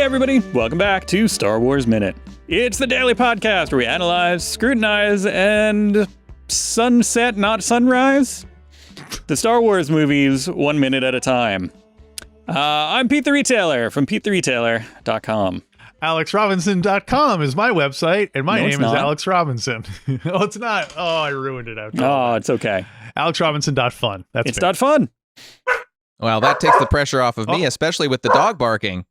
everybody, welcome back to Star Wars Minute. It's the daily podcast where we analyze, scrutinize, and sunset, not sunrise, the Star Wars movies 1 minute at a time. I'm Pete the Retailer from PeteTheRetailer.com. AlexRobinson.com is my website, and my name is not. Alex Robinson. Oh, it's not. Oh, I ruined it. Oh, it's okay. AlexRobinson.fun. That's It's not fun. Well, that takes the pressure off of me, especially with the dog barking.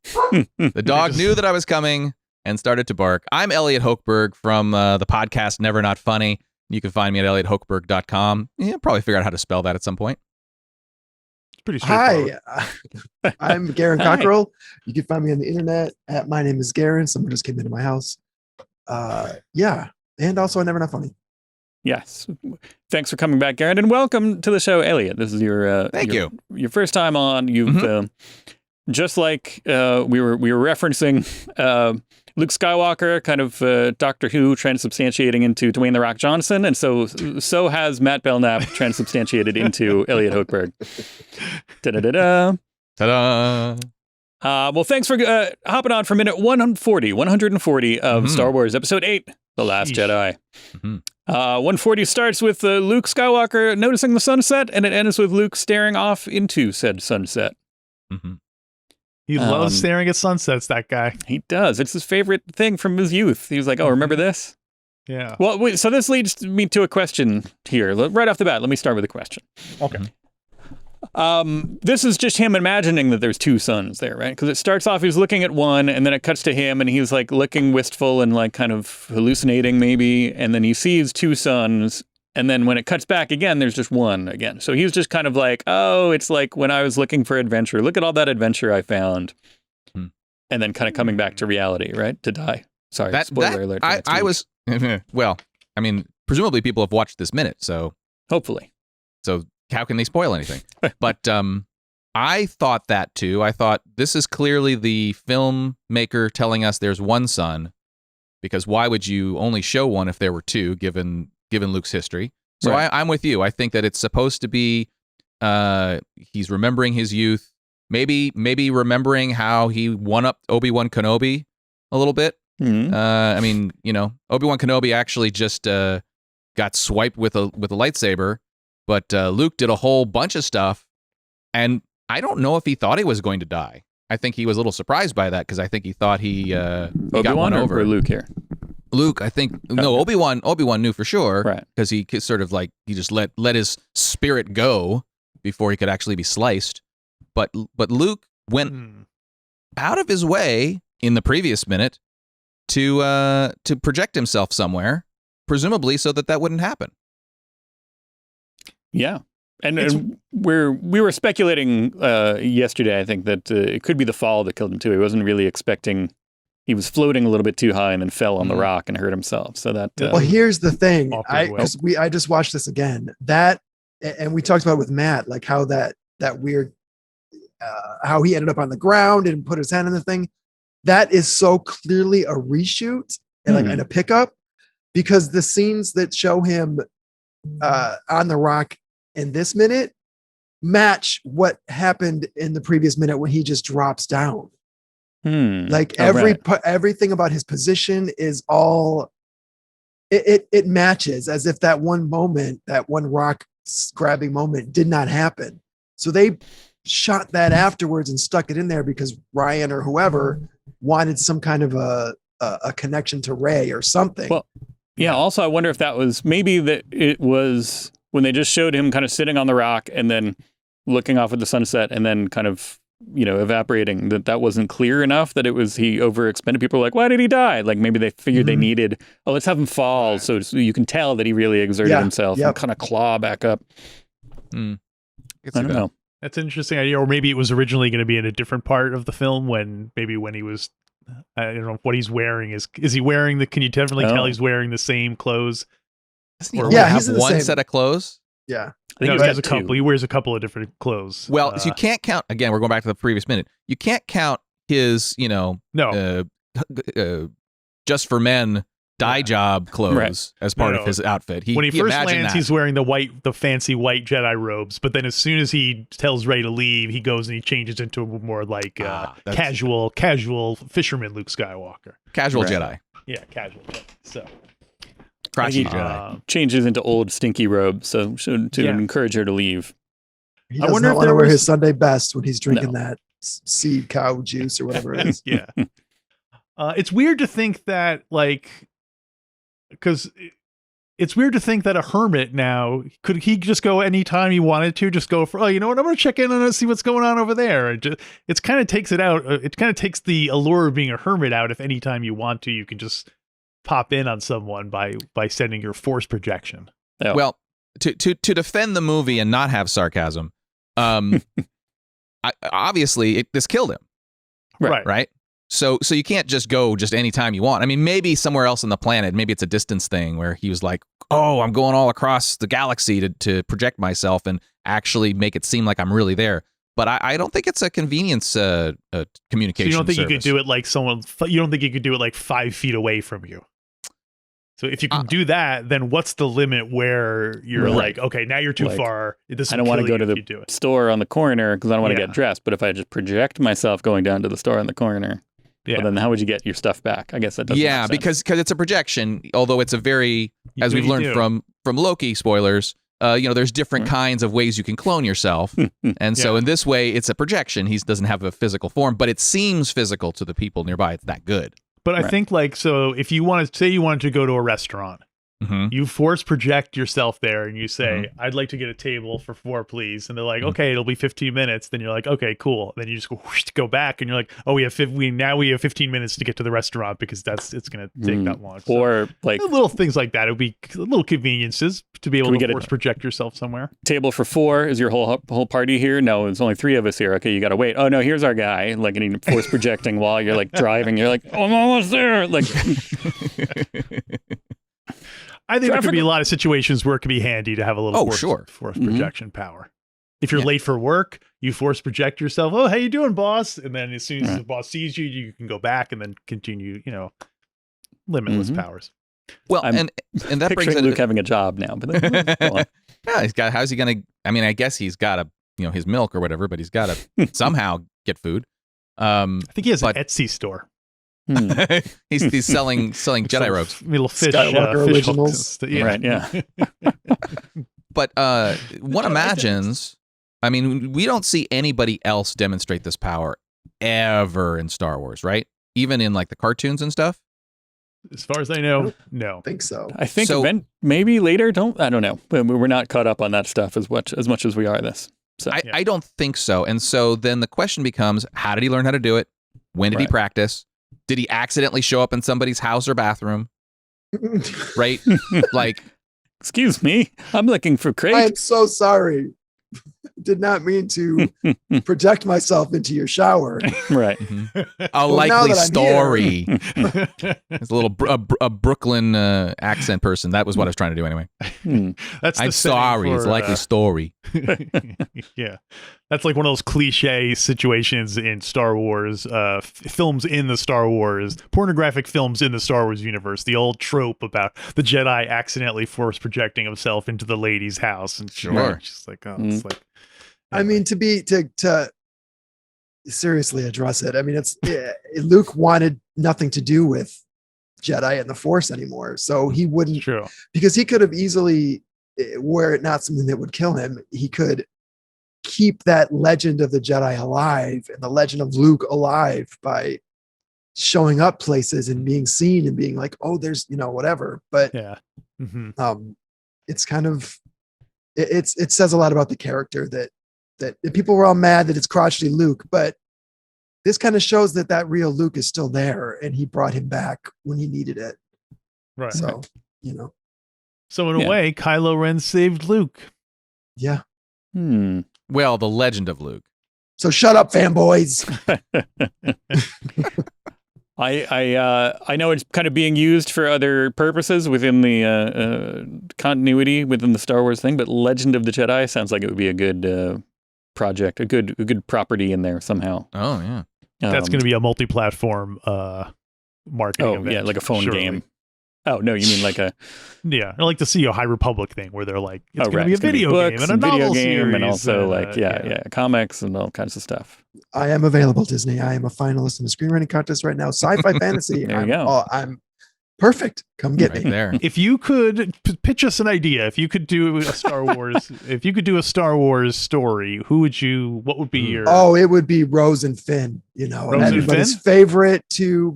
The dog knew that I was coming and started to bark. I'm Eliot Hochberg from the podcast Never Not Funny. You can find me at EliotHochberg.com. You'll probably figure out how to spell that at some point. It's pretty straightforward. Hi, I'm Garon Cockrell. You can find me on the internet at My Name is Garon. Someone just came into my house. Yeah, and also I Never Not Funny. Yes. Thanks for coming back, Garon, and welcome to the show, Elliot. This is your your first time on. You've just like we were referencing Luke Skywalker, kind of Doctor Who transubstantiating into Dwayne "The Rock" Johnson, and so has Matt Belknap transubstantiated into Eliot Hochberg. Da-da-da-da. Ta-da! Well, thanks for hopping on for minute 140 of Star Wars Episode 8, The Last Jedi. 140 starts with Luke Skywalker noticing the sunset, and it ends with Luke staring off into said sunset. He loves staring at sunsets, that guy. He does. It's his favorite thing from his youth. He was like, oh, remember this? Yeah. Well, wait, so this leads me to a question here. Right off the bat, let me start with a question. Okay. This is just him imagining that there's two suns there, right? Because it starts off, he's looking at one, and then it cuts to him, and he's like looking wistful and like kind of hallucinating maybe, and then he sees two suns, and then when it cuts back again, there's just one again. So he's just kind of like, oh, it's like when I was looking for adventure. Look at all that adventure I found. And then kind of coming back to reality, right? To die. Sorry, spoiler alert. I was, well, I mean, presumably people have watched this minute, so. Hopefully. So how can they spoil anything? But I thought that too. I thought this is clearly the filmmaker telling us there's one sun, because why would you only show one if there were two, given Luke's history? So right. I'm with you. I think that it's supposed to be he's remembering his youth, maybe remembering how he one-upped Obi-Wan Kenobi a little bit. I mean, you know, Obi-Wan Kenobi actually just got swiped with a lightsaber. But Luke did a whole bunch of stuff, and I don't know if he thought he was going to die. I think he was a little surprised by that, because I think he thought he got one over. Or Luke here? Luke, I think, no, Obi-Wan knew for sure, right? Because he sort of like, he just let his spirit go before he could actually be sliced. But Luke went out of his way in the previous minute to project himself somewhere, presumably so that wouldn't happen. Yeah. And we were speculating yesterday, I think, that it could be the fall that killed him too. He wasn't really expecting, he was floating a little bit too high and then fell on the rock and hurt himself. So that Well, here's the thing. I just watched this again. And we talked about it with Matt, like how that weird how he ended up on the ground and put his hand in the thing. That is so clearly a reshoot and a pickup, because the scenes that show him on the rock in this minute match what happened in the previous minute when he just drops down. Like everything about his position is all it matches, as if that one moment, that one rock grabbing moment did not happen. So they shot that afterwards and stuck it in there because Ryan or whoever wanted some kind of a connection to Rey or something. Well, yeah. Also, I wonder if that was maybe that it was when they just showed him kind of sitting on the rock and then looking off at the sunset and then kind of, you know, evaporating, that wasn't clear enough, that it was he overexpended. People were like, why did he die? Like maybe they figured they needed, let's have him fall so you can tell that he really exerted himself and kind of claw back up. I don't know. That's an interesting idea. Or maybe it was originally going to be in a different part of the film when he was, I don't know what he's wearing. Is he wearing can you definitely tell he's wearing the same clothes? Doesn't he only have one same set of clothes? Yeah. I think he has a couple. He wears a couple of different clothes. Well, so you can't count, again, we're going back to the previous minute. You can't count his, Just for Men dye job clothes as part of his outfit. When he first lands, that. he's wearing the fancy white Jedi robes, but then as soon as he tells Rey to leave, he goes and he changes into a more like casual fisherman Luke Skywalker. Casual Jedi. Yeah, casual Jedi. So crotchety Jedi. Changes into old stinky robes to encourage her to leave. He does not want to wear his Sunday best when he's drinking that seed cow juice or whatever it is. Yeah. It's weird to think that, like, because it's weird to think that a hermit now, could he just go anytime he wanted to, just go for, oh, you know what, I'm going to check in and see what's going on over there. It kind of takes it out. It kind of takes the allure of being a hermit out. If anytime you want to, you can just pop in on someone by sending your force projection. Oh. Well, to defend the movie and not have sarcasm, obviously this killed him. Right. So you can't just go just anytime you want. I mean, maybe somewhere else on the planet, maybe it's a distance thing where he was like, oh, I'm going all across the galaxy to project myself and actually make it seem like I'm really there. But I don't think it's a convenience communication. So you don't think service. you could do it like you don't think you could do it like 5 feet away from you? So if you can do that, then what's the limit where you're like, okay, now you're too far. I don't want to go to the store on the corner because I don't want to get dressed. But if I just project myself going down to the store on the corner, well, then how would you get your stuff back? I guess that doesn't make sense. because it's a projection, although it's a very, as we've learned from Loki, spoilers, there's different kinds of ways you can clone yourself. And so in this way, it's a projection. He doesn't have a physical form, but it seems physical to the people nearby. It's that good. But I think, like, so if you wanted to go to a restaurant, you force project yourself there and you say, I'd like to get a table for 4, please. And they're like, okay, it'll be 15 minutes. Then you're like, okay, cool. Then you just go back and you're like, oh, we have 15 minutes to get to the restaurant because it's going to take that long. Or so, like little things like that. It would be little conveniences to be able to force project yourself somewhere. Table for 4 is your whole party here? No, there's only 3 of us here. Okay, you got to wait. Oh no, here's our guy. Like, and force projecting while you're like driving. You're like, oh, I'm almost there. Like. I think there could be a lot of situations where it could be handy to have a little force projection Mm-hmm. power. If you're late for work, you force project yourself. Oh, how you doing, boss? And then as soon as the boss sees you, you can go back and then continue, limitless powers. Well, and that brings Luke having a job now. But then, yeah, how's he going to, I mean, I guess he's got to, his milk or whatever, but he's got to somehow get food. I think he has an Etsy store. He's selling Jedi robes, little fish, originals, right? Yeah. But one imagines. I mean, we don't see anybody else demonstrate this power ever in Star Wars, right? Even in like the cartoons and stuff. As far as I know, no. I think so. I think maybe later. I don't know. But we're not caught up on that stuff as much as we are this. So I don't think so. And so then the question becomes: how did he learn how to do it? When did he practice? Did he accidentally show up in somebody's house or bathroom? Right? Like, excuse me, I'm looking for crate. I am so sorry. Did not mean to project myself into your shower. Right. A likely story. It's a little a Brooklyn accent person. That was what I was trying to do anyway. I'm sorry. It's a likely story. Yeah. That's like one of those cliche situations in Star Wars, films in the Star Wars, pornographic films in the Star Wars universe. The old trope about the Jedi accidentally force projecting himself into the lady's house. And she's like, it's like. I mean, to seriously address it. I mean, Luke wanted nothing to do with Jedi and the Force anymore. So he wouldn't, because he could have easily, were it not something that would kill him, he could keep that legend of the Jedi alive and the legend of Luke alive by showing up places and being seen and being like, oh, there's, whatever. But it's kind of, it says a lot about the character that people were all mad that it's crotchety Luke, but this kind of shows that real Luke is still there and he brought him back when he needed it. Right. So, So in a way, Kylo Ren saved Luke. Yeah. Well, the legend of Luke. So shut up, fanboys. I know it's kind of being used for other purposes within the continuity within the Star Wars thing, but Legend of the Jedi sounds like it would be a good project, a good property in there somehow. Oh yeah, that's going to be a multi-platform marketing event. Yeah, like a phone game. Oh no, you mean like a I like to see a High Republic thing where they're like, it's going to be a It's gonna video books game and a novel video game series and also and, comics and all kinds of stuff. I am available, Disney. I am a finalist in the screenwriting contest right now. Sci-fi fantasy. There you go. I'm perfect. Come get Right me. there. If you could pitch us an idea, if you could do a Star Wars, story, what would be your? Oh, it would be Rose and Finn. You know, Rose and everybody's Finn? favorite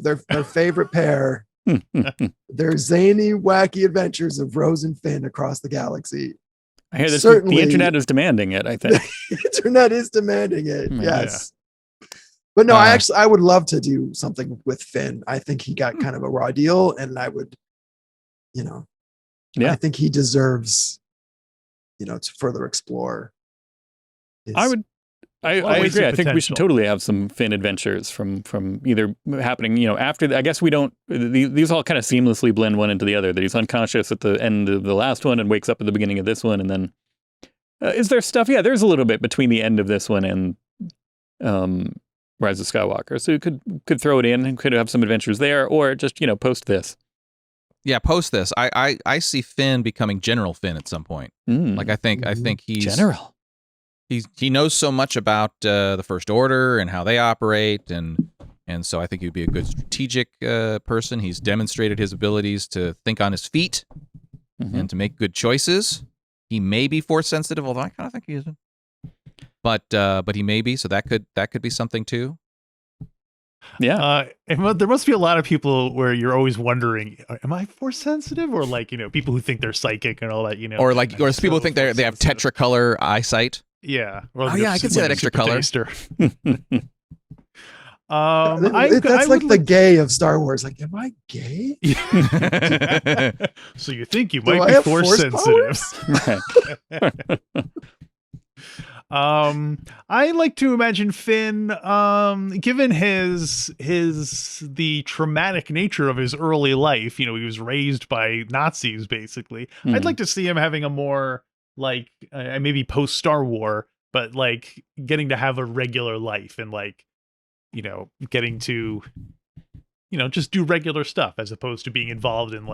their favorite pair. Their zany, wacky adventures of Rose and Finn across the galaxy. I hear this. Certainly. The internet is demanding it. I think. The internet is demanding it. Yeah. Yes. But no, I would love to do something with Finn. I think he got kind of a raw deal, and I would, I think he deserves, to further explore. I agree. I think we should potential. totally have some Finn adventures from either happening, after. I guess we don't. These all kind of seamlessly blend one into the other. That he's unconscious at the end of the last one and wakes up at the beginning of this one, and then is there stuff? Yeah, there's a little bit between the end of this one and Rise of Skywalker. So you could throw it in and could have some adventures there, or just post this. Yeah, post this. I see Finn becoming General Finn at some point. Like I think he's General. He knows so much about the First Order and how they operate, and so I think he'd be a good strategic person. He's demonstrated his abilities to think on his feet and to make good choices. He may be force sensitive, although I kind of think he isn't. But he may be, so that could be something too. Yeah. There must be a lot of people where you're always wondering, am I force sensitive? Or people who think they're psychic and all that, Or people who think they have tetracolor eyesight. Yeah. Oh yeah, I can see that extra color. That's like the gay of Star Wars. Like, am I gay? So you think you Do might I be have force sensitive? I like to imagine Finn, given the traumatic nature of his early life, he was raised by Nazis basically. I'd like to see him having a more maybe post Star War, but getting to have a regular life and getting to just do regular stuff as opposed to being involved in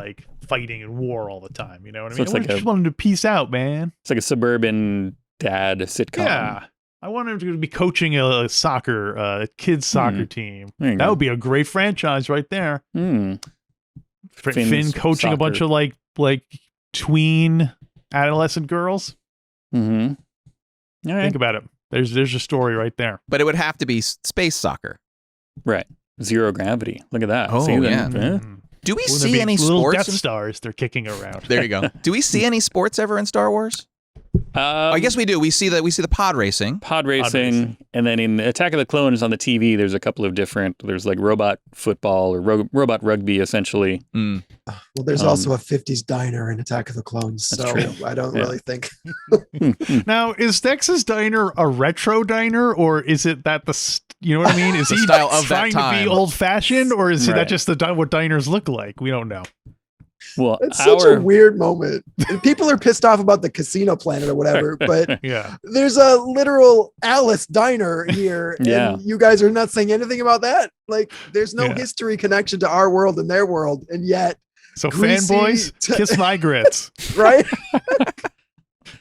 fighting and war all the time. You know what I mean? So I just want him to peace out, man. It's like a suburban dad sitcom. Yeah. I want him to be coaching a kids soccer team. There you That go. would be a great franchise right there. Finn coaching a bunch of tween adolescent girls. Mm-hmm. All right. Think about it. There's your story right there. But it would have to be space soccer. Right. Zero gravity. Look at that. Oh, See yeah. that? Do we Wouldn't there see be any little sports? Death Stars they're kicking around. There you go. Do we see any sports ever in Star Wars? I guess we do. We see the pod racing. Pod racing, and then in Attack of the Clones on the TV, there's a couple of different. There's robot football or robot rugby, essentially. Well, there's also a 50s diner in Attack of the Clones, so I don't really think. Now, is Texas Diner a retro diner, or is it that you know what I mean? Is he style of that trying to time. be old fashioned, or is that Right. just what diners look like? We don't know. Well, It's such a weird moment. And people are pissed off about the Casino Planet or whatever, but Yeah. there's a literal Alice diner here, and you guys are not saying anything about that. There's no history connection to our world and their world, and yet, So greasy fanboys, kiss my grits. right?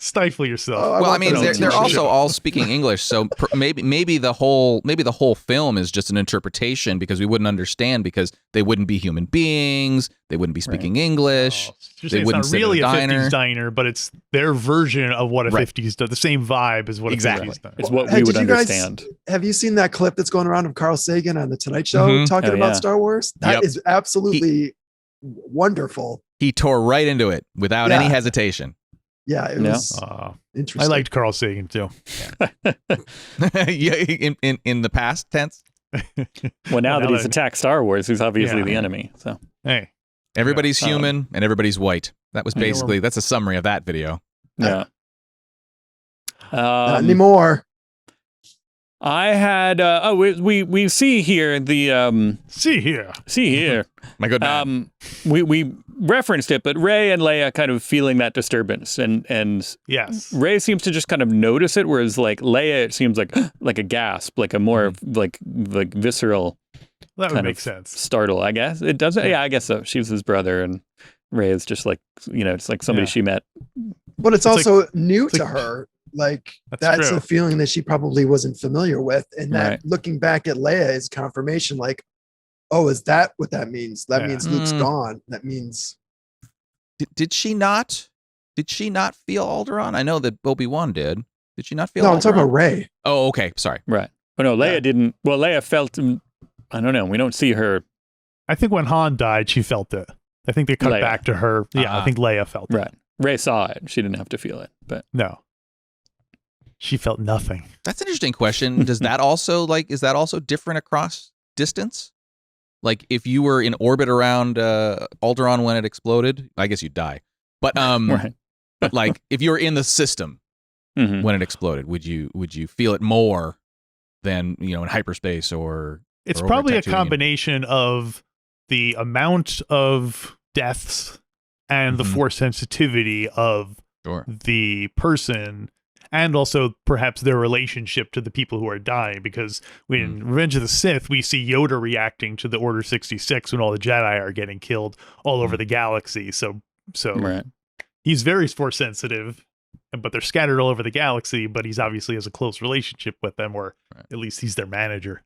Stifle yourself. Well, I mean, they're t-shirt. also all speaking English, so maybe the whole film is just an interpretation because we wouldn't understand because they wouldn't be human beings, they wouldn't be speaking English, they It's wouldn't not sit really at a a diner. 50s diner, but it's their version of what a Right. 50s does. The same vibe as what Exactly. a 50s diner. it's what Hey, we would did you guys- understand. Have you seen that clip that's going around of Carl Sagan on the Tonight Show Mhm. talking Oh, about yeah. Star Wars? That Yep. is absolutely wonderful. He tore right into it without any hesitation. Yeah, it Yeah. was I interesting. liked Carl Sagan too. Yeah, in the past tense. Well, now that now he's that- attacked Star Wars, he's obviously Yeah. the enemy. So Hey, Everybody's human and everybody's white. That was Yeah, we're- basically that's a summary of that video. yeah. Not anymore. I had we see here the see here. My good man. we referenced it, but Rey and Leia kind of feeling that disturbance, and Yes. Rey seems to just kind of notice it, whereas Leia, it seems like a gasp, like a more like visceral That would make sense. Startle, I guess. It doesn't. Yeah, I guess so. She was his brother, and Rey is just like, it's like somebody she met. But it's also new to her. Like that's a feeling that she probably wasn't familiar with, and that looking back at Leia is confirmation. Like, oh, is that what that means? That means Luke's gone. That means. Did she not? Did she not feel Alderaan? I know that Obi-Wan did. Did she not feel? No, Alderaan? I'm talking about Rey. Oh, okay. Sorry. Right. Oh no, Leia didn't. Well, Leia felt. I don't know. We don't see her. I think when Han died, she felt it. I think they cut back to her. Yeah, I think Leia felt it. Right. Rey saw it. She didn't have to feel it, but no. She felt nothing. That's an interesting question. Does that also is that also different across distance? Like if you were in orbit around Alderaan when it exploded, I guess you'd die. But but like if you were in the system when it exploded, would you feel it more than in hyperspace or? It's probably a combination of the amount of deaths and the force sensitivity of the person. And also perhaps their relationship to the people who are dying, because in Revenge of the Sith, we see Yoda reacting to the Order 66 when all the Jedi are getting killed all over the galaxy. So he's very force sensitive, but they're scattered all over the galaxy, but he's obviously has a close relationship with them, or at least he's their manager.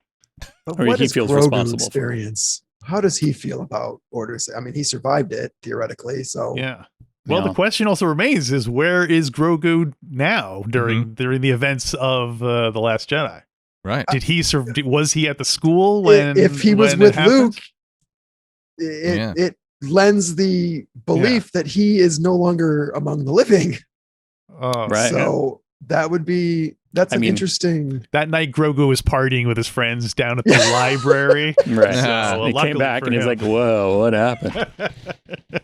But what is Grogu's experience? How does he feel about Order? I mean, he survived it, theoretically, so... Yeah. Well, the question also remains is where is Grogu now during the events of The Last Jedi? Right. Did he was he at the school when if he was with Luke? It lends the belief that he is no longer among the living. Right. So that would be interesting. That night Grogu was partying with his friends down at the library. Right. So, he came back and he's like, "Whoa, what happened?"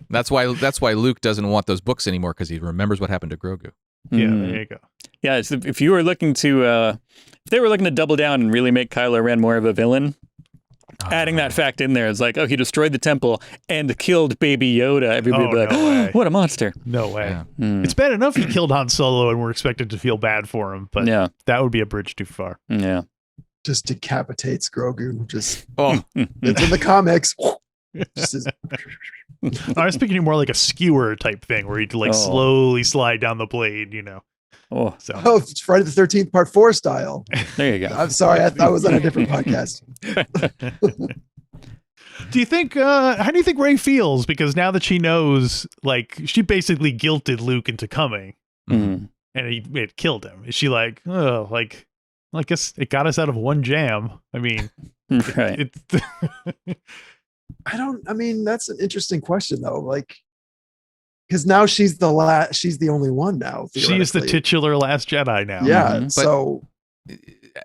That's why Luke doesn't want those books anymore, because he remembers what happened to Grogu. Yeah, there you go. Yeah, if you were looking to if they were looking to double down and really make Kylo Ren more of a villain, adding that fact in there is like, oh, he destroyed the temple and killed Baby Yoda. Everybody would be like, oh, what a monster. No way. Yeah. It's bad enough he killed Han Solo and we're expected to feel bad for him, but that would be a bridge too far. Yeah. Just decapitates Grogu. Just it's in the comics. I was thinking more like a skewer type thing where he'd slowly slide down the blade, it's Friday the 13th Part 4 style. There you go. I'm sorry, I thought it was on a different podcast. Do you think how do you think Rey feels? Because now that she knows, like, she basically guilted Luke into coming and it killed him. Is she like, oh, like, well, I guess it got us out of one jam. I mean, right. I mean, that's an interesting question though. Like, because now she's the only one now. She is the titular Last Jedi now. Yeah. So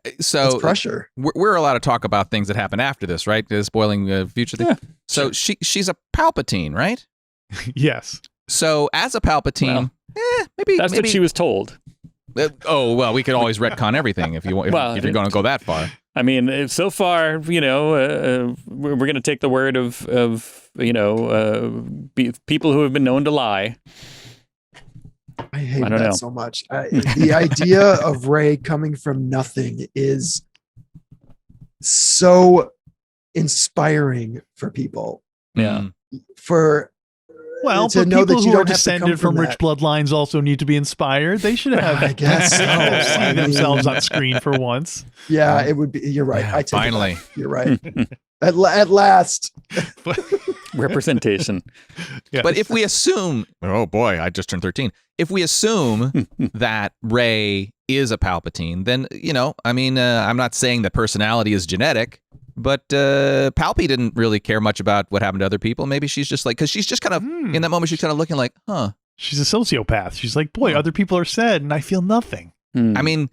it's pressure. We're allowed to talk about things that happen after this, right? Spoiling future things. Yeah, so she's a Palpatine, right? Yes. So as a Palpatine, maybe what she was told. We could always retcon everything if you want. If you're going to go that far. I mean, so far, we're going to take the word of people who have been known to lie. I hate that so much. The idea of Rey coming from nothing is so inspiring for people. Yeah. But people who are descended from rich bloodlines also need to be inspired. They should have, I guess, seen themselves on screen for once. Yeah, it would be. You're right. I take finally. You're right. At last. Representation. Yes. But if we assume, oh boy, I just turned 13. If we assume that Rey is a Palpatine, then, I'm not saying that personality is genetic, but Palpy didn't really care much about what happened to other people. Maybe she's just like, because she's just kind of, in that moment, she's kind of looking like, She's a sociopath. She's like, boy, other people are sad and I feel nothing. I mean,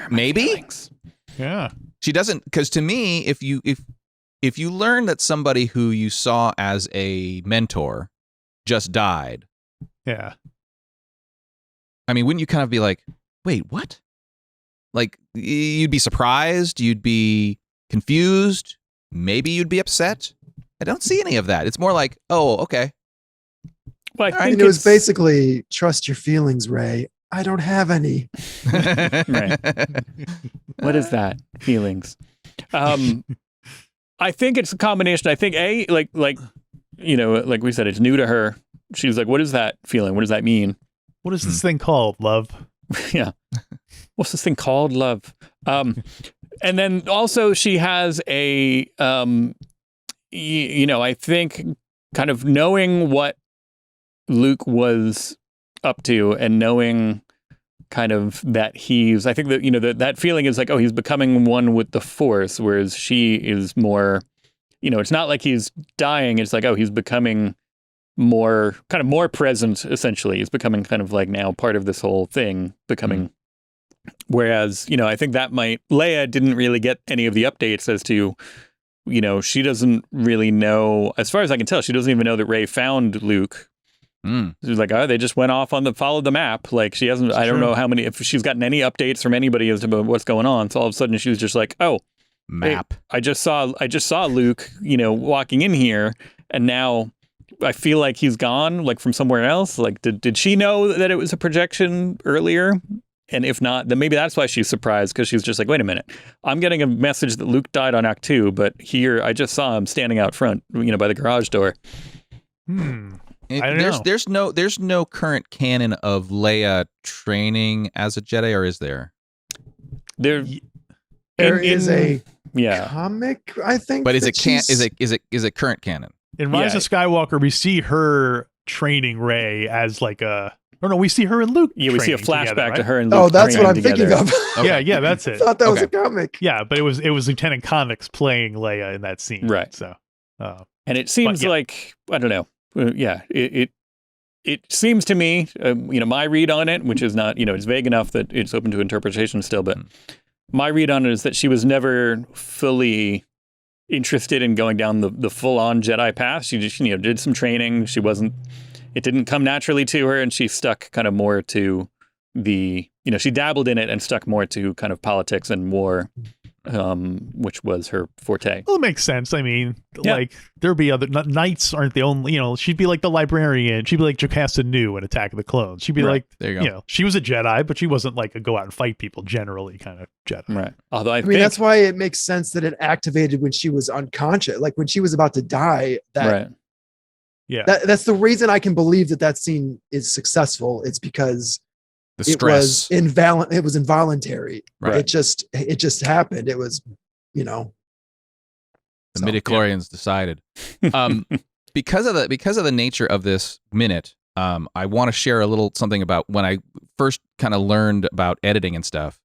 maybe. Feelings? Yeah. She doesn't, because to me, if you learn that somebody who you saw as a mentor just died. Yeah. I mean, wouldn't you kind of be like, wait, what? Like, you'd be surprised. You'd be confused. Maybe you'd be upset. I don't see any of that. It's more like, oh, okay. Well, I think it was basically trust your feelings, Rey. I don't have any. Right. What is that? Feelings. I think it's a combination. I think like like we said, it's new to her. She's like, what is that feeling? What does that mean? What is this thing called, love? Yeah. What's this thing called, love? And then also she has a, I think kind of knowing what Luke was up to and knowing kind of that I think that, that feeling is like, oh, he's becoming one with the Force, whereas she is more, it's not like he's dying. It's like, oh, he's becoming more present, essentially. He's becoming kind of like now part of this whole thing, becoming, whereas, I think that Leia didn't really get any of the updates as to, she doesn't really know, as far as I can tell, she doesn't even know that Rey found Luke. She's like, oh, they just went off followed the map. Like she hasn't, I don't know if she's gotten any updates from anybody as to what's going on. So all of a sudden she was just like, oh, map. Hey, I just saw Luke, walking in here, and now I feel like he's gone, like from somewhere else. Like, did she know that it was a projection earlier? And if not, then maybe that's why she's surprised, because she's just like, wait a minute, I'm getting a message that Luke died on Act 2, but here I just saw him standing out front, by the garage door. I don't know. There's no current canon of Leia training as a Jedi, or is there? There is a comic, I think. But is it current canon? In Rise of Skywalker, we see her training Rey as like a. Oh no, we see her and Luke. Yeah, we see a flashback together, right? to her and Luke. Oh, that's what I'm together. thinking of. Okay. Yeah, that's it. I thought that was a comic. Yeah, but it was Lieutenant Connix playing Leia in that scene. Right. So, and it seems like, I don't know. It seems to me, my read on it, which is not, it's vague enough that it's open to interpretation still, but my read on it is that she was never fully interested in going down the full-on Jedi path. She just, did some training. It didn't come naturally to her, and she stuck kind of more to she dabbled in it and stuck more to kind of politics and war, which was her forte. Well, it makes sense. I mean, like there'd be other knights aren't the only. She'd be like the librarian. She'd be like Jocasta Nu in Attack of the Clones. She'd be like, there you go. She was a Jedi, but she wasn't like a go out and fight people generally kind of Jedi. Right. Although I mean, that's why it makes sense that it activated when she was unconscious, like when she was about to die. Right. Yeah. That's the reason I can believe that scene is successful. It's because the stress. It was involuntary. Right. It just happened. It was, The midichlorians decided. Because of the nature of this minute, I want to share a little something about when I first kind of learned about editing and stuff.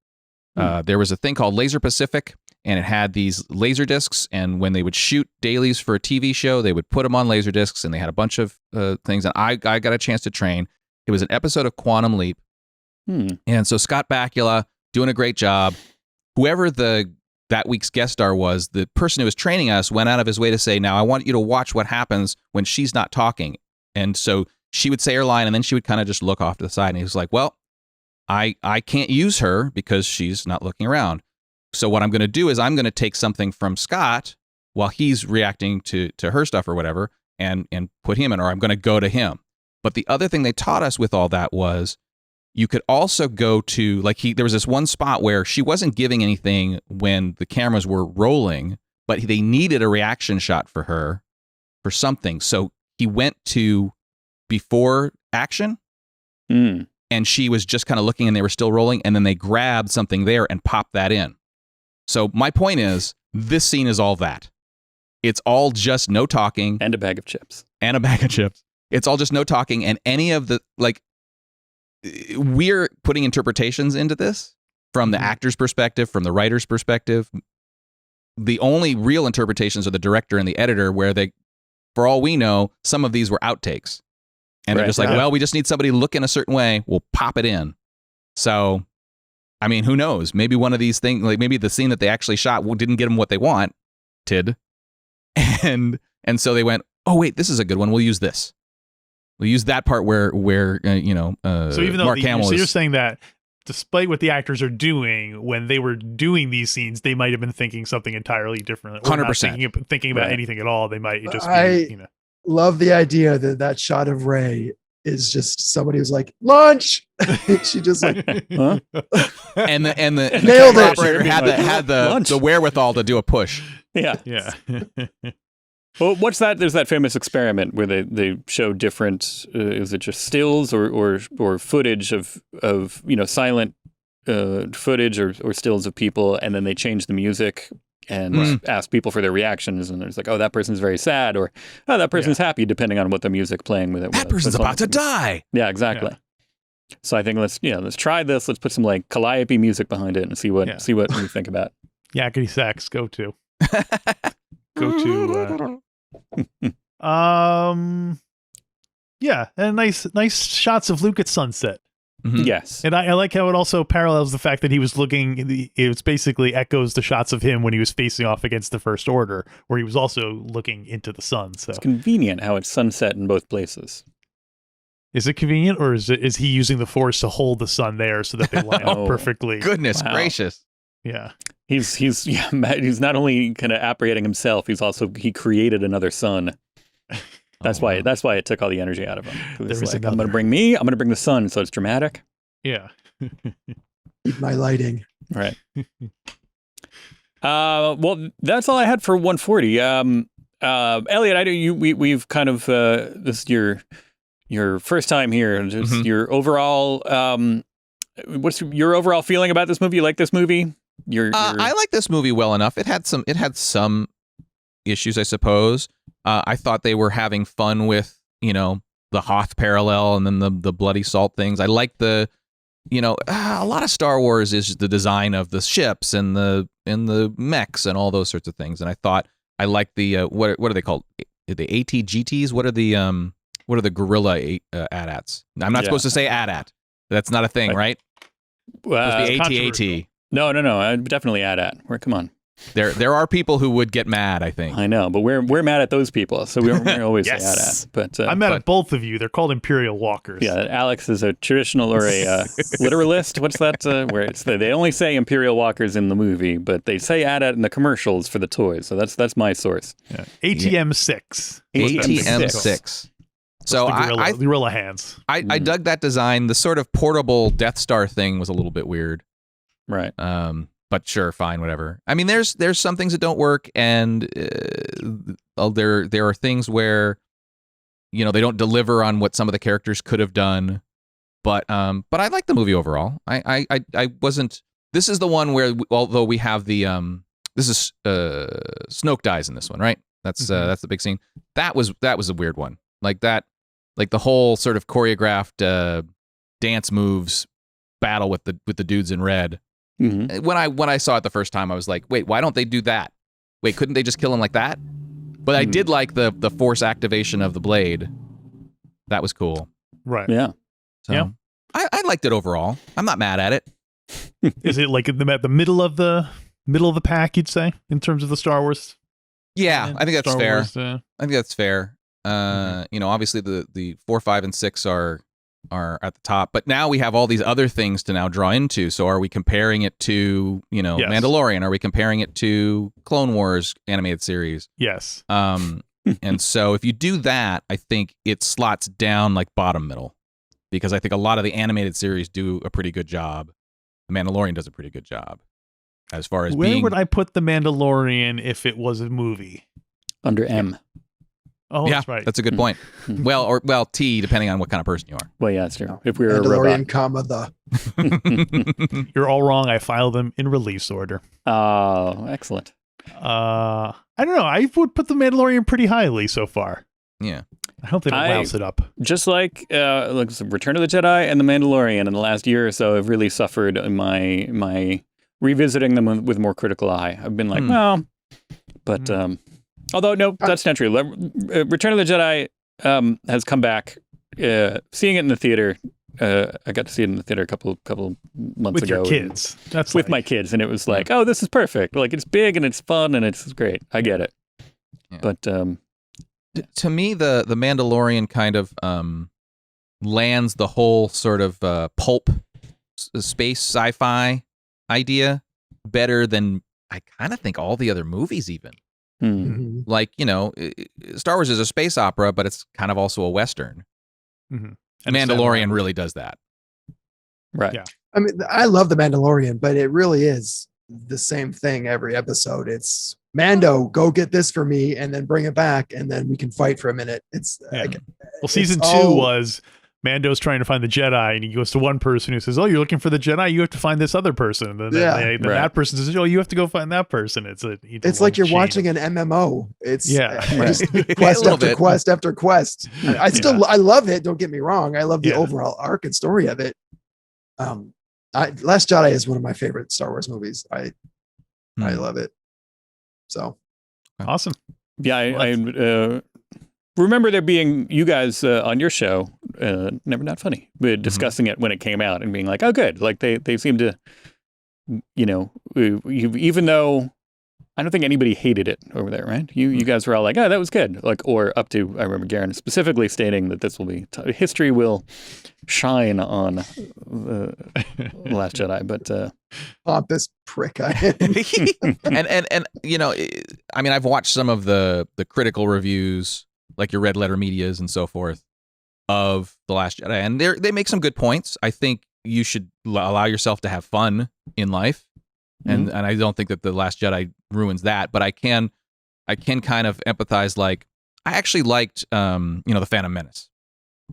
There was a thing called Laser Pacific, and it had these laser discs, and when they would shoot dailies for a TV show, they would put them on laser discs, and they had a bunch of things, and I got a chance to train. It was an episode of Quantum Leap. And so Scott Bakula doing a great job. Whoever that week's guest star was, the person who was training us went out of his way to say, now I want you to watch what happens when she's not talking. And so she would say her line, and then she would kind of just look off to the side. And he was like, well, I can't use her because she's not looking around. So what I'm going to do is I'm going to take something from Scott while he's reacting to her stuff or whatever and put him in, or I'm going to go to him. But the other thing they taught us with all that was you could also go to, there was this one spot where she wasn't giving anything when the cameras were rolling, but they needed a reaction shot for her for something. So he went to before action, and she was just kind of looking and they were still rolling, and then they grabbed something there and popped that in. So my point is, this scene is all that. It's all just no talking. And a bag of chips. It's all just no talking, and any of the, we're putting interpretations into this from the actor's perspective, from the writer's perspective. The only real interpretations are the director and the editor, where for all we know, some of these were outtakes. And they're just like, well, we just need somebody to look in a certain way. We'll pop it in. So, I mean, who knows? Maybe one of these things, maybe the scene that they actually shot didn't get them what they wanted. And so they went, oh, wait, this is a good one. We'll use this. We'll use that part where so even though Mark Hamill so you're saying that despite what the actors are doing, when they were doing these scenes, they might have been thinking something entirely different. 100%. Thinking about anything at all. They might just be, love the idea that shot of Rey is just somebody who's like, lunch. She just like, Huh? and the Nailed camera it. operator had the wherewithal to do a push. Yeah. Yeah. Well, what's that? There's that famous experiment where they show different. Is it just stills or footage of silent footage or stills of people, and then they change the music and ask people for their reactions, and there's like, oh, that person's very sad, or oh, that person's happy, depending on what the music playing with it. That person's about to die. Yeah, exactly. Yeah. So I think let's try this. Let's put some like Calliope music behind it and see what we think about. Yakety sax, go to. Yeah, and nice shots of Luke at sunset. Mm-hmm. Yes. And I like how it also parallels the fact that he was looking, it basically echoes the shots of him when he was facing off against the First Order, where he was also looking into the sun. So it's convenient how it's sunset in both places. Is it convenient, or is he using the Force to hold the sun there so that they line up perfectly? Goodness gracious. Yeah. He's not only kind of apparating himself, he created another sun. That's why it took all the energy out of him. It's like, I'm gonna bring the sun, so it's dramatic. Yeah. Keep my lighting. Right. Well, that's all I had for 140. Elliot, we've kind of this is your first time here. Just your overall what's your overall feeling about this movie? You like this movie? I like this movie well enough. It had some issues, I suppose. I thought they were having fun with, the Hoth parallel and then the bloody salt things. I like a lot of Star Wars is the design of the ships and the mechs and all those sorts of things. And I thought I liked the what are they called? The ATGTs? What are the gorilla AT-ATs? I'm not supposed to say AT-AT. That's not a thing, right? It's AT-AT. No. I'd definitely AT-AT. Come on. There are people who would get mad, I think. I know, but we're mad at those people, so we're always say AT-AT. But I'm mad at both of you. They're called Imperial Walkers. Yeah, Alex is a traditional or a literalist. What's that? Where they only say Imperial Walkers in the movie, but they say AT-AT in the commercials for the toys. So that's my source. Yeah. ATM-6. ATM-6. So the gorilla hands. I dug that design. The sort of portable Death Star thing was a little bit weird. Right. But sure, fine, whatever. I mean, there's some things that don't work, and there are things where they don't deliver on what some of the characters could have done. But I like the movie overall. I wasn't. This is the one where although we have the this is Snoke dies in this one, right? That's the big scene. That was a weird one. Like that, like the whole sort of choreographed dance moves battle with the dudes in red. Mm-hmm. When I saw it the first time, I was like, wait, why don't they do that? Wait, couldn't they just kill him like that? But I did like the force activation of the blade. That was cool. Right. Yeah. So yeah. I liked it overall. I'm not mad at it. Is it like at the middle of the pack, you'd say, in terms of the Star Wars? Yeah, I think that's fair. Wars, I think that's fair. Obviously the 4, 5, and 6 are at the top, but now we have all these other things to now draw into. So are we comparing it to, Yes. Mandalorian? Are we comparing it to Clone Wars animated series? Yes. And so if you do that, I think it slots down like bottom middle, because I think a lot of the animated series do a pretty good job. The Mandalorian does a pretty good job as far as where would I put the Mandalorian if it was a movie? Under M. Oh, yeah, that's right. That's a good point. well, T, depending on what kind of person you are. Well, yeah, that's true. If we were Mandalorian, a robot. You're all wrong. I filed them in release order. Oh, excellent. I don't know. I would put the Mandalorian pretty highly so far. Yeah. I hope they don't louse it up. Just like Return of the Jedi and the Mandalorian in the last year or so have really suffered in my revisiting them with more critical eye. I've been like, well, but although no, that's not true. Return of the Jedi has come back. Seeing it in the theater, I got to see it in the theater a couple months ago. With your kids. That's with my kids, and it was like, oh, this is perfect. Like it's big and it's fun and it's great. I get it. Yeah. But to me, the Mandalorian kind of lands the whole sort of pulp space sci-fi idea better than I kind of think all the other movies even. Mhm. Like, Star Wars is a space opera, but it's kind of also a Western. Mm-hmm. Mandalorian really does that. Right. Yeah. I mean, I love the Mandalorian, but it really is the same thing every episode. It's Mando, go get this for me, and then bring it back, and then we can fight for a minute. It's well, season 2 was Mando's trying to find the Jedi, and he goes to one person who says, "Oh, you're looking for the Jedi. You have to find this other person." And then, that person says, "Oh, you have to go find that person." It's like you're watching an MMO. It's just quest after quest after quest. I love it. Don't get me wrong. I love the overall arc and story of it. Last Jedi is one of my favorite Star Wars movies. I love it. So awesome. Yeah, I remember there being you guys on your show, Never Not Funny, discussing it when it came out and being like, "Oh, good." Like they seem to, even though I don't think anybody hated it over there, right? You guys were all like, "Oh, that was good." Like, or up to I remember Garon specifically stating that this will be history will shine on Last Jedi, but pompous prick. and I mean, I've watched some of the critical reviews, like your Red Letter Medias and so forth, of The Last Jedi, and they make some good points. I think you should allow yourself to have fun in life, and I don't think that The Last Jedi ruins that. But I can kind of empathize. Like, I actually liked The Phantom Menace.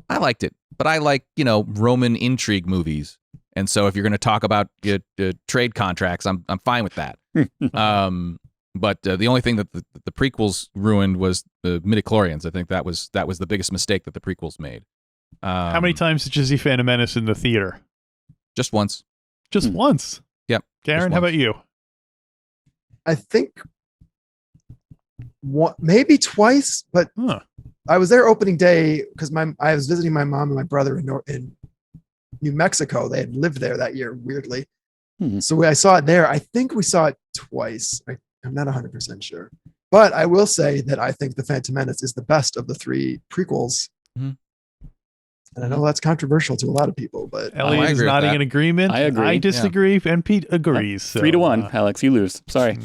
I liked it, but I like Roman intrigue movies, and so if you're going to talk about trade contracts, I'm fine with that. But the only thing that the prequels ruined was the midichlorians. I think that was the biggest mistake that the prequels made. How many times did you see Phantom Menace in the theater? Just once. Just once? Yep. Garon, how about you? I think maybe twice, but I was there opening day because I was visiting my mom and my brother in New Mexico. They had lived there that year, weirdly. So I saw it there. I think we saw it twice. I'm not 100% sure. But I will say that I think The Phantom Menace is the best of the 3 prequels. And I know that's controversial to a lot of people, but Elliot is nodding in agreement. I agree. I disagree, and Pete agrees. So, 3-1, Alex, you lose. Sorry.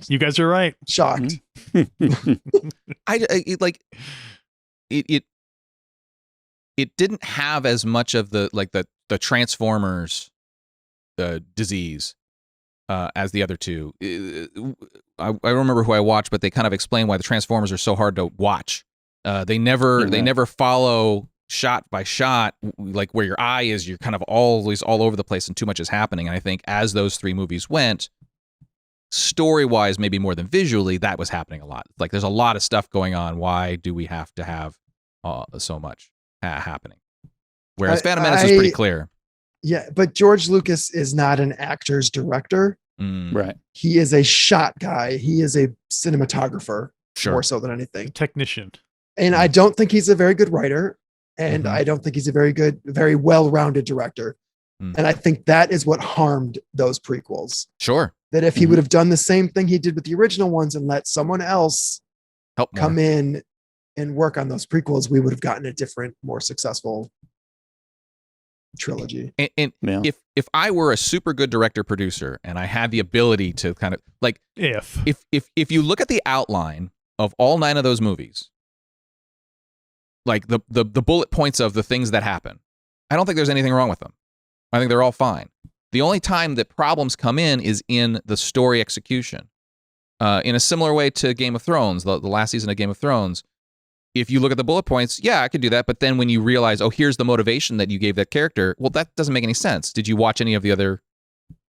You guys are right. Shocked. It didn't have as much of the Transformers disease as the other two. I don't remember who I watched, but they kind of explain why the Transformers are so hard to watch. They never follow shot by shot, like where your eye is. You're kind of always all over the place, and too much is happening. And I think as those 3 movies went, story-wise, maybe more than visually, that was happening a lot. Like, there's a lot of stuff going on. Why do we have to have so much happening? Whereas Phantom Menace was pretty clear. Yeah, but George Lucas is not an actor's director. Right. He is a shot guy. He is a cinematographer, more so than anything. Technician. And I don't think he's a very good writer. And I don't think he's a very well-rounded director. And I think that is what harmed those prequels. Sure. That if he would have done the same thing he did with the original ones and let someone else come in and work on those prequels, we would have gotten a different, more successful trilogy. And if I were a super good director producer and I had the ability to kind of like, if you look at the outline of all 9 of those movies, like the bullet points of the things that happen, I don't think there's anything wrong with them. I think they're all fine. The only time that problems come in is in the story execution. In a similar way to Game of Thrones, the last season of Game of Thrones, if you look at the bullet points, I could do that. But then when you realize, here's the motivation that you gave that character, well, that doesn't make any sense. Did you watch any of the other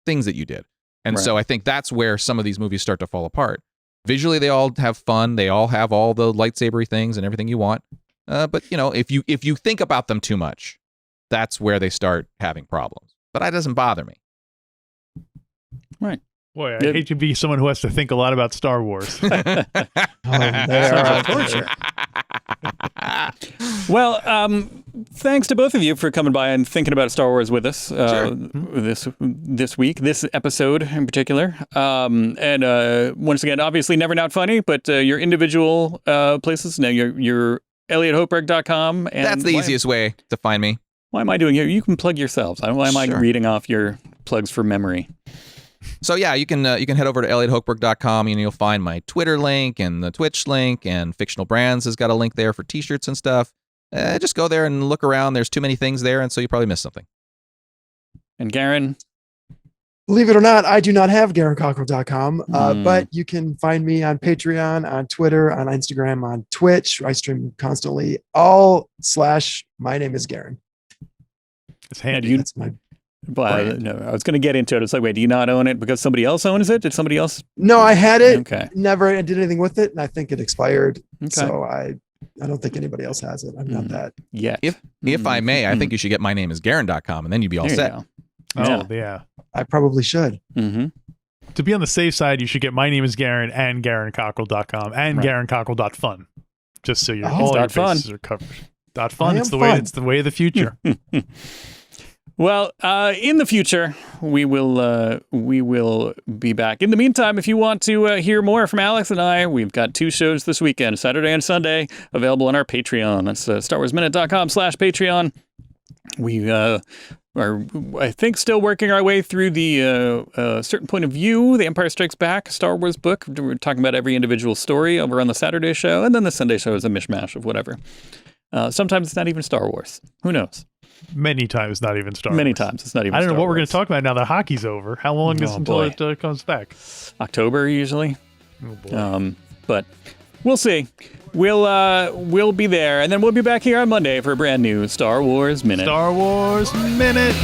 things that you did? And so I think that's where some of these movies start to fall apart. Visually, they all have fun. They all have all the lightsabery things and everything you want. But if you think about them too much, that's where they start having problems. But that doesn't bother me. Right. Boy, I hate to be someone who has to think a lot about Star Wars. Well, thanks to both of you for coming by and thinking about Star Wars with us this week, this episode in particular. And once again, obviously Never Not Funny, but your individual places. Now, your EliotHochberg.com. And that's the easiest way to find me. Why am I doing it? You can plug yourselves. Why am I reading off your plugs for memory? So you can head over to EliotHochberg.com and you'll find my Twitter link and the Twitch link, and Fictional Brands has got a link there for t-shirts and stuff. just go there and look around. There's too many things there, and so you probably miss something. And Garon? Believe it or not, I do not have GaronCockrell.com, but you can find me on Patreon, on Twitter, on Instagram, on Twitch. I stream constantly. My name is Garon. It's handy. That's my no, I was going to get into it. It's like, wait, do you not own it because somebody else owns it? Did somebody else? No, I had it. Okay. Never did anything with it, and I think it expired. Okay. So I don't think anybody else has it. I'm not that. Yet. If I may, I think you should get mynameisgaron.com, and then you'd be all There you set. go. Oh, yeah. I probably should. Mm-hmm. To be on the safe side, you should get My Name is Garon and GaronCockrell.com and GaronCockrell.fun. Just so all your bases are covered. .fun. It's the way of the future. Well, in the future, we will be back. In the meantime, if you want to hear more from Alex and I, we've got 2 shows this weekend, Saturday and Sunday, available on our Patreon. That's StarWarsMinute.com/Patreon. We are, I think, still working our way through the Certain Point of View, the Empire Strikes Back Star Wars book. We're talking about every individual story over on the Saturday show, and then the Sunday show is a mishmash of whatever. Sometimes it's not even Star Wars. Who knows? Many times not even Star Wars. Many times it's not even Star Wars. I don't know what we're going to talk about now that hockey's over. How long is until it comes back? October, usually. Oh, boy. But we'll see. We'll be there, and then we'll be back here on Monday for a brand new Star Wars Minute. Star Wars Minute.